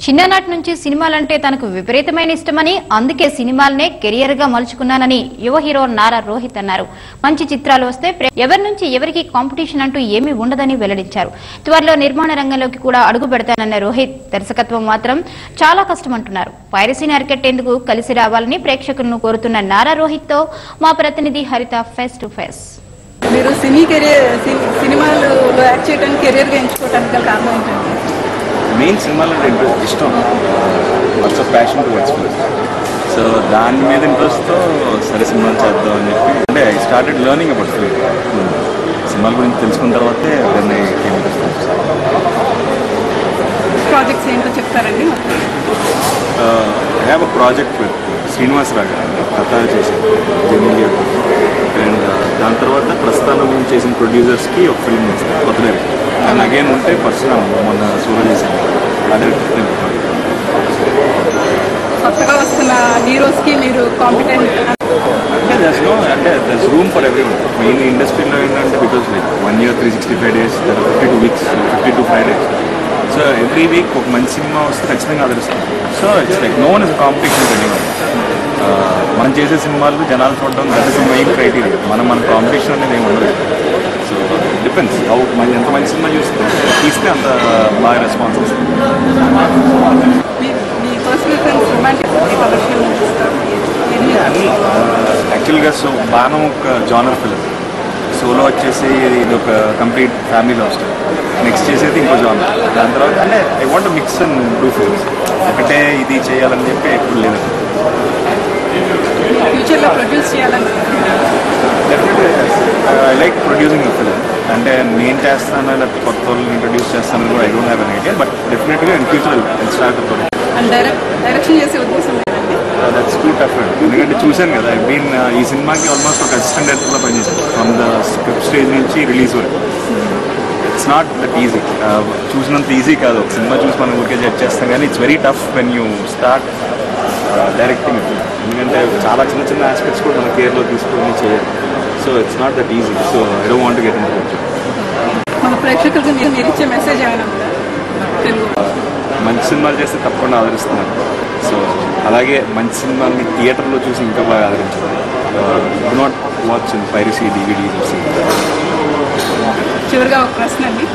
చిన్ననాటి నుంచి సినిమాలంటే తనకు విపరీతమైన ఇష్టమని అందుకే సినిమాలనే కెరియర్ గా మలుచుకున్నానని యువ హీరో నారా రోహిత్ అన్నారు. మంచి చిత్రాలు వస్తే ఎవరి నుంచి ఎవరికి కాంపిటీషన్ అంటూ ఏమీ ఉండదని వెల్లడించారు. త్వరలో నిర్మాణ రంగంలోకి కూడా అడుగు పెడతానన్న రోహిత్ దర్శకత్వం మాత్రం చాలా కష్టమంటున్నారు. పైరసీని అరికట్టేందుకు కలిసి రావాలని ప్రేక్షకులను కోరుతున్న నారా రోహిత్ తో మా ప్రతినిధి హరిత ఫేస్ టు ఫేస్. మీరు సినిమాలో యాక్ట్ చేయడానికి కెరియర్గా ఎంచుకోవడానికి గల కారణం ఏంటంటే? మెయిన్ సినిమాలు అంటే ఇంట్రెస్ట్, ఇష్టం, works of passion towards film. So దాని మీద ఇంట్రెస్ట్తో సరే సినిమాలు చేద్దాం అని చెప్పి అంటే I started learning about film. సినిమాల గురించి తెలుసుకున్న తర్వాతే దాన్ని ప్రాజెక్ట్స్ ఏంటో చెప్తారండి? I have a project with Srinivas రాగా కథ చేశాను జెమిని అండ్ దాని తర్వాత ప్రస్థానం చేసిన ప్రొడ్యూసర్స్కి ఒక ఫిల్మ్ చేశాను కొత్త డైరెక్టర్. అండ్ అగైన్ ఉంటే పర్సనల్ మొన్న సూర్య చేశాను అదే కొత్తగా వస్తున్న హీరోస్కి మీరు కాంపిటెంట్ అంటే there's room for everyone. Main ఇండస్ట్రీలో ఏంటంటే because like 1 year 365 days 52 weeks 52 Fridays. So every week ఒక మంచి సినిమా వస్తే ఖచ్చితంగా ఆదరిస్తాం. So it's like no one is competition anyone. మనం చేసే సినిమాలు జనాలు చూడడం దట్ ఇస్ మెయిన్ క్రైటీరియా. మన కాంపిటీషన్ అనేది ఏమి ఉండదు. సో డిపెండ్స్ ఎంత మంచి సినిమా తీస్తే అంత బాగా రెస్పాన్స్ వస్తుంది. యాక్చువల్గా సో బాణం ఒక జానర్ ఫిల్మ్, సోలో వచ్చేసి ఇది ఒక కంప్లీట్ ఫ్యామిలీ వస్తుంది. నెక్స్ట్ చేసేది ఇంకో జానర్. దాని తర్వాత అంటే I want mix and do films. ఒకటే ఇది చేయాలని చెప్పి ఎప్పుడు లేదు. ఫ్యూచర్లో ప్రొడ్యూస్ చేయాలని definitely I like producing a film. అంటే నేను చేస్తాను లేకపోతే కొత్త వాళ్ళని ఇంట్రడ్యూస్ చేస్తాను కూడా I don't have an idea. But డెఫినెట్గా in future I'll start the product. And direction చేసే ఉద్దేశం లేదండి? That's too tough. ఎందుకంటే చూశాను కదా, ఈ సినిమాకి ఆల్మోస్ట్ ఒక అసిస్టెంట్ డైరెక్టర్లో పనిచేశాను ఫ్రమ్ ద స్క్రిప్ట్ స్టేజ్ నుంచి రిలీజ్ వరకు. It's not that easy. చూసినంత ఈజీ కాదు. ఒక సినిమా చూసి మనం ఊరికే జడ్జ్ చేస్తాం కానీ it's very tough when you start directing. ఎందుకంటే చాలా చిన్న చిన్న ఆస్పెక్ట్స్ కూడా మన కేర్లో తీసుకొని చేయాలి. So it's not that easy. So I don't want to get into it. మన ప్రేక్షకులకు మీరు ఇచ్చే మెసేజ్ ఏమైనా ఉందా? మంచి సినిమాలు చేస్తే తప్పకుండా ఆదరిస్తున్నారు. సో అలాగే మంచి సినిమాల్ని థియేటర్లో చూసి ఇంకా బాగా ఆదరించాలి. Do not watch in piracy DVDs. చివరిగా ఒక ప్రశ్న అండి.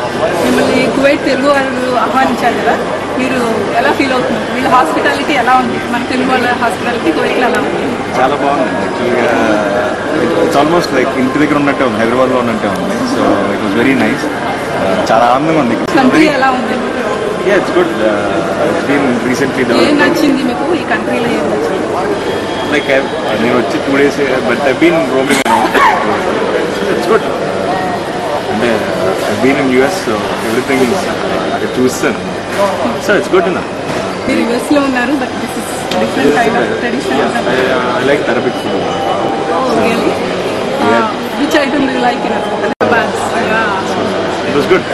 మిమ్మల్ని కువైట్ తెలుగు వాళ్ళు ఆహ్వానించారు కదా, మీరు ఎలా ఫీల్ అవుతున్నారు? వీళ్ళ హాస్పిటాలిటీ ఎలా ఉంది? మన తెలుగు వాళ్ళ హాస్పిటాలిటీ కువైట్లో ఎలా ఉంది? చాలా బాగుంది. యాక్చువల్గా ఇట్స్ ఆల్మోస్ట్ లైక్ ఇంటి దగ్గర ఉన్నట్టే ఉంది, హైదరాబాద్లో ఉన్నట్టే ఉంది. So it was very nice. చాలా ఆనందంగా ఉంది. కంట్రీ ఎలా ఉంది? It's good. It's been recently ఏం నచ్చింది మీకు ఈ కంట్రీలో? ఏం నచ్చింది? లైక్ నేను వచ్చి 2 days but I been roaming around. It's good. అంటే I been in US, so everything అక్కడ చూస్తాను. సో ఇట్స్ గుడ్ నా. మీరు యూఎస్లో ఉన్నారు, but this is different kind of traditional. I like Arabic food. Really? Which item do you like in Hyderabad? It was good.